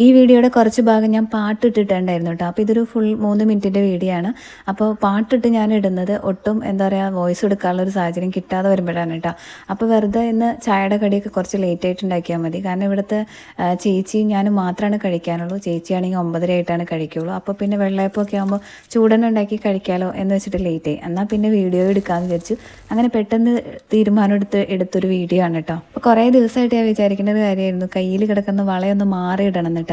ഈ വീഡിയോയുടെ കുറച്ച് ഭാഗം ഞാൻ പാട്ടിട്ടിട്ടുണ്ടായിരുന്നു കേട്ടോ. അപ്പോൾ ഇതൊരു ഫുൾ 3 മിനിറ്റിൻ്റെ വീഡിയോ ആണ്. അപ്പോൾ പാട്ടിട്ട് ഞാൻ ഇടുന്നത് ഒട്ടും എന്താ പറയുക വോയിസ് എടുക്കാനുള്ള ഒരു സാഹചര്യം കിട്ടാതെ വരുമ്പോഴാണ് കേട്ടോ. അപ്പോൾ വെറുതെ ഇന്ന് ചായയുടെ കടിയൊക്കെ കുറച്ച് ലേറ്റ് ആയിട്ട് ഉണ്ടാക്കിയാൽ മതി. കാരണം ഇവിടുത്തെ ചേച്ചി ഞാനും മാത്രമാണ് കഴിക്കാനുള്ളൂ. ചേച്ചിയാണെങ്കിൽ 9:30 ആയിട്ടാണ് കഴിക്കുള്ളൂ. അപ്പോൾ പിന്നെ വെള്ളയപ്പമൊക്കെ ആകുമ്പോൾ ചൂടനെ ഉണ്ടാക്കി കഴിക്കാമല്ലോ എന്ന് വെച്ചിട്ട് ലേറ്റ് ആയി. എന്നാൽ പിന്നെ വീഡിയോ എടുക്കാമെന്ന് വിചാരിച്ചു. അങ്ങനെ പെട്ടെന്ന് തീരുമാനം എടുത്തൊരു വീഡിയോ ആണ് കേട്ടോ. അപ്പോൾ കുറേ ദിവസമായിട്ട് ഞാൻ വിചാരിക്കേണ്ട ഒരു കാര്യമായിരുന്നു കയ്യിൽ കിടക്കുന്ന വളയൊന്ന് മാറിയിടണം എന്നിട്ട്.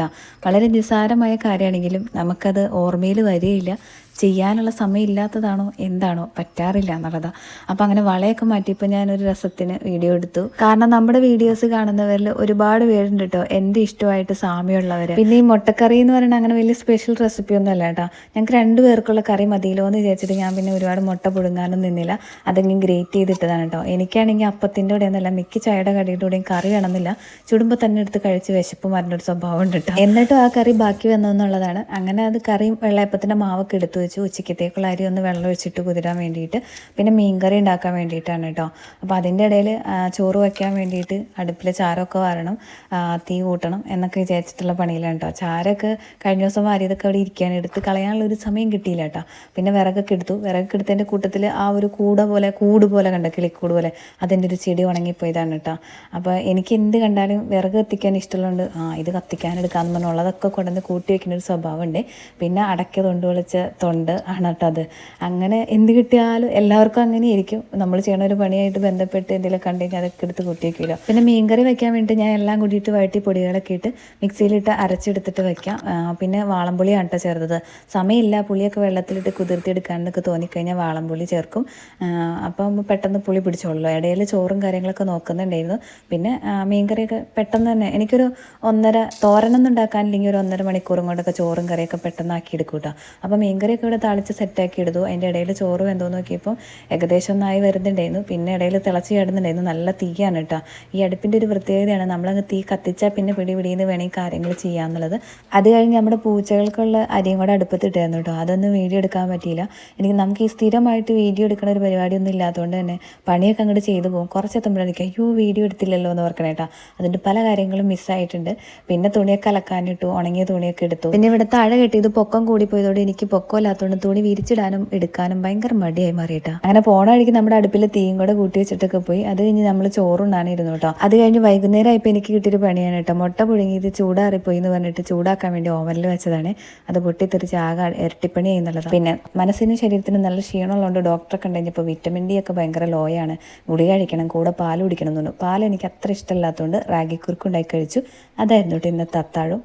വളരെ നിസ്സാരമായ കാര്യമാണെങ്കിലും നമുക്കത് ഓർമ്മയിൽ വരികയില്ല. ചെയ്യാനുള്ള സമയമില്ലാത്തതാണോ എന്താണോ പറ്റാറില്ല എന്നുള്ളതാണ്. അപ്പോൾ അങ്ങനെ വളയൊക്കെ മാറ്റിയപ്പോൾ ഞാനൊരു രസത്തിന് വീഡിയോ എടുത്തു. കാരണം നമ്മുടെ വീഡിയോസ് കാണുന്നവരിൽ ഒരുപാട് പേരുണ്ട് കേട്ടോ എൻ്റെ ഇഷ്ടമായിട്ട് സാമ്യമുള്ളവർ. പിന്നെ ഈ മുട്ടക്കറി എന്ന് പറയുന്നത് അങ്ങനെ വലിയ സ്പെഷ്യൽ റെസിപ്പി ഒന്നും അല്ല കേട്ടോ. ഞങ്ങൾക്ക് 2 പേർക്കുള്ള കറി മതിയല്ലോ എന്ന് വിചാരിച്ചിട്ട് ഞാൻ പിന്നെ ഒരുപാട് മുട്ട പുഴുങ്ങാനും നിന്നില്ല. അതെങ്കിലും ഗ്രേറ്റ് ചെയ്തിട്ടതാണ് കേട്ടോ. എനിക്കാണെങ്കിൽ അപ്പത്തിൻ്റെ കൂടെ ഒന്നല്ല മിക്ക ചായയുടെ കടിയുടെ കൂടെയും കറി വേണമെന്നില്ല. ചുടുമ്പോൾ തന്നെ എടുത്ത് കഴിച്ച് വിശപ്പ് മറിഞ്ഞൊരു സ്വഭാവം ഉണ്ട് കേട്ടോ. എന്നിട്ടും ആ കറി ബാക്കി വന്നതെന്നുള്ളതാണ്. അങ്ങനെ അത് കറിയും വെള്ളയപ്പത്തിൻ്റെ മാവൊക്കെ എടുത്തു വെച്ചു. ഉച്ചക്കത്തേക്കുള്ള അരി ഒന്ന് വെള്ളം ഒഴിച്ചിട്ട് കുതിരാൻ വേണ്ടിയിട്ട്, പിന്നെ മീൻകറി ഉണ്ടാക്കാൻ വേണ്ടിയിട്ടാണ് കേട്ടോ. അപ്പോൾ അതിൻ്റെ ഇടയിൽ ചോറ് വയ്ക്കാൻ വേണ്ടിയിട്ട് അടുപ്പിൽ ചാരമൊക്കെ വരണം, തീ കൂട്ടണം എന്നൊക്കെ വിചാരിച്ചിട്ടുള്ള പണിയിലാണ് കേട്ടോ. ചാരമൊക്കെ കഴിഞ്ഞ ദിവസം വാരിയതൊക്കെ അവിടെ ഇരിക്കാൻ എടുത്ത് കളയാനുള്ളൊരു സമയം കിട്ടിയില്ല കേട്ടോ. പിന്നെ വിറകൊക്കെ എടുത്തതിൻ്റെ കൂട്ടത്തിൽ ആ ഒരു കൂട് പോലെ കണ്ട കിളിക്കൂട് പോലെ അതിൻ്റെ ഒരു ചെടി ഉണങ്ങിപ്പോയതാണ് കേട്ടോ. അപ്പോൾ എനിക്ക് എന്ത് കണ്ടാലും വിറക് കത്തിക്കാൻ ഇഷ്ടമുള്ളതുകൊണ്ട് ഇത് കത്തിക്കാനെടുക്കാമെന്ന് പറഞ്ഞുള്ളതൊക്കെ കൊണ്ടുവന്ന് കൂട്ടി വയ്ക്കുന്ന ഒരു സ്വഭാവമുണ്ട്. പിന്നെ അടയ്ക്ക തൊണ്ട് വിളിച്ച തൊണ്ട് ആണ് കേട്ടോ അത്. അങ്ങനെ എന്ത് കിട്ടിയാലും എല്ലാവർക്കും അങ്ങനെ ആയിരിക്കും. നമ്മൾ ചെയ്യണ ഒരു പണിയായിട്ട് ബന്ധപ്പെട്ട് എന്തെങ്കിലും കണ്ടു കഴിഞ്ഞാൽ അതൊക്കെ എടുത്ത് കൂട്ടി വയ്ക്കില്ല. പിന്നെ മീൻകറി വയ്ക്കാൻ വേണ്ടിയിട്ട് ഞാൻ എല്ലാം കൂടിയിട്ട് വഴറ്റി പൊടികളൊക്കെ ഇട്ട് മിക്സിയിലിട്ട് അരച്ചെടുത്തിട്ട് വയ്ക്കാം. പിന്നെ വാളംപുളിയാണ് കേട്ടോ ചേർത്തത്. സമയമില്ല പുളിയൊക്കെ വെള്ളത്തിലിട്ട് കുതിർത്തിയെടുക്കാനൊക്കെ തോന്നിക്കഴിഞ്ഞാൽ വാളംപുളി ചേർക്കും. അപ്പം പെട്ടെന്ന് പുളി പിടിച്ചോളൂ. ഇടയിൽ ചോറും കാര്യങ്ങളൊക്കെ നോക്കുന്നുണ്ടായിരുന്നു. പിന്നെ മീൻകറിയൊക്കെ പെട്ടെന്ന് തന്നെ എനിക്കൊരു തോരനൊന്നും ഉണ്ടാക്കാനില്ലെങ്കിൽ ഒരു 1.5 മണിക്കൂറും കൊണ്ടൊക്കെ ചോറും കറിയൊക്കെ പെട്ടെന്ന് ആക്കി എടുക്കും കേട്ടോ. അപ്പോൾ മീൻകറിയൊക്കെ ഇവിടെ താളിച്ച് സെറ്റാക്കി എടുത്തു. അതിൻ്റെ ഇടയിൽ ചോറ് വെന്തോന്ന് നോക്കിയപ്പോൾ ഏകദേശം ഒന്നായി വരുന്നുണ്ടായിരുന്നു. പിന്നെ ഇടയിൽ തിളച്ച് ചേടുന്നുണ്ടായിരുന്നു. നല്ല തീയാണ് കേട്ടോ. ഈ അടുപ്പിൻ്റെ ഒരു പ്രത്യേകതയാണ് നമ്മളങ്ങ് തീ കത്തിച്ചാൽ പിന്നെ പിടിന്ന് വേണമെങ്കിൽ കാര്യങ്ങൾ ചെയ്യാമെന്നുള്ളത്. അത് കഴിഞ്ഞ് നമ്മുടെ പൂച്ചകൾക്കുള്ള അരിയും കൂടെ അടുപ്പത്തിട്ടായിരുന്നു കേട്ടോ. അതൊന്നും വീഡിയോ എടുക്കാൻ പറ്റിയില്ല. നമുക്ക് ഈ സ്ഥിരമായിട്ട് വീഡിയോ എടുക്കുന്ന ഒരു പരിപാടിയൊന്നും ഇല്ലാത്തതുകൊണ്ട് തന്നെ പണിയൊക്കെ അങ്ങോട്ട് ചെയ്തു പോകും. കുറച്ചെത്തുമ്പോഴായിരിക്കും അയ്യോ വീഡിയോ എടുത്തില്ലല്ലോ എന്ന് ഓർക്കണേ കേട്ടോ. അതിൻ്റെ പല കാര്യങ്ങളും മിസ്സായിട്ടുണ്ട്. പിന്നെ തുണിയൊക്കെ അലക്കാനിട്ടു, ഉണങ്ങിയ തുണിയൊക്കെ എടുത്തു. പിന്നെ ഇവിടെ താഴെ കെട്ടിയത് പൊക്കം കൂടിപ്പോയതോടെ എനിക്ക് പൊക്കമില്ലാത്തതുകൊണ്ട് തുണി വിരിച്ചിടാനും എടുക്കാനും ഭയങ്കര മടിയായി മാറിയിട്ടാ. അങ്ങനെ പോണ വഴിക്ക് നമ്മുടെ അടുപ്പിൽ തീയും കൂടെ കൂട്ടി വെച്ചിട്ടൊക്കെ പോയി. അത് കഴിഞ്ഞ് നമ്മൾ ചോറുണ്ണാൻ ഇരുന്നു കേട്ടോ. അത് കഴിഞ്ഞ് വൈകുന്നേരം ആയപ്പോൾ എനിക്ക് കിട്ടിയൊരു പണിയാണ് കേട്ടോ. മുട്ട പുഴുങ്ങിയത് ചൂടാറിപ്പോയി എന്ന് പറഞ്ഞിട്ട് ചൂടാക്കാൻ വേണ്ടി ഓവനിൽ വെച്ചതാണ്. അത് പൊട്ടിത്തെറിച്ച് ആകെ ഇരട്ടിപ്പണി ചെയ്യുന്നുള്ളത്. പിന്നെ മനസ്സിനും ശരീരത്തിനും നല്ല ക്ഷീണമുള്ളതുകൊണ്ട് ഡോക്ടറെ കണ്ടുകഴിഞ്ഞപ്പോൾ വിറ്റമിൻ ഡി ഒക്കെ ഭയങ്കര ലോ ആണ്, ഗുളിക കഴിക്കണം, കൂടെ പാൽ കുടിക്കണം എന്ന് പറഞ്ഞു. പാൽ എനിക്ക് അത്ര ഇഷ്ടമില്ലാത്തതുകൊണ്ട് റാഗി കുറുക്കുണ്ടായി കഴിച്ചു. അതായിരുന്നു കേട്ടോ ഇന്നത്തെ അത്താഴം.